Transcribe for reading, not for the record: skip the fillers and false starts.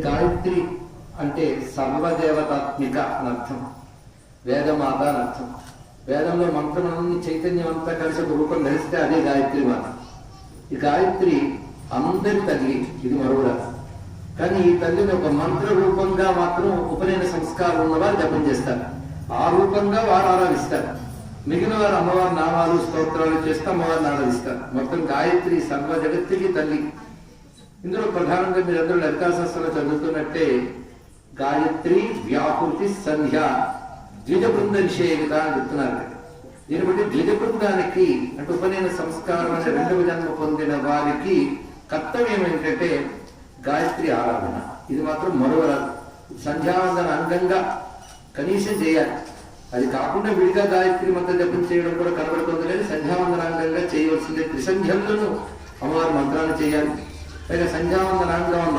గాయత్రి అంటే సర్వదేవతాత్మిక అనర్థం, వేదమాత అనర్థం. వేదంలో మంత్రములన్నీ చైతన్యం అంతా కలిసి ఒక రూపం ధరిస్తే అదే గాయత్రి మాత. ఈ గాయత్రి అందరి తల్లి, ఇది మరువరాదు. కానీ ఈ తల్లిని ఒక మంత్ర రూపంగా మాత్రం ఉపనయన సంస్కారం ఉన్నవారు జపం చేస్తారు. ఆ రూపంగా వారు ఆరాధిస్తారు. మిగిలిన వారు అమ్మవారి నామాలు స్తోత్రాలు చేస్తూ అమ్మవారిని ఆరాధిస్తారు. మొత్తం గాయత్రి సర్వ జగత్తుకి తల్లి. ఇందులో ప్రధానంగా మీరందరూ లలితాశాస్త్రంలో చదువుతున్నట్టే గాయత్రి వ్యాపృతి సంధ్య ద్విజ బృంద నిషేవిత అని చెప్తున్నారు. దీన్ని బట్టి ద్విజ బృందానికి అంటే ఉపనయన సంస్కారం అనే రెండవ జన్మ పొందిన వారికి కర్తవ్యం ఏంటంటే గాయత్రి ఆరాధన. ఇది మాత్రం మరోవరాదు. సంధ్యావందన అంగంగా కనీసం చేయాలి. అది కాకుండా విడిగా గాయత్రి మంత్ర జపం చేయడం కూడా కనబడుతుంది. కానీ సంధ్యావందనాంగంగా చేయవలసిందే. త్రిసంధ్యలను అమ్మవారి మంత్రాన్ని చేయాలి. పైగా సంధ్యావందనాంగం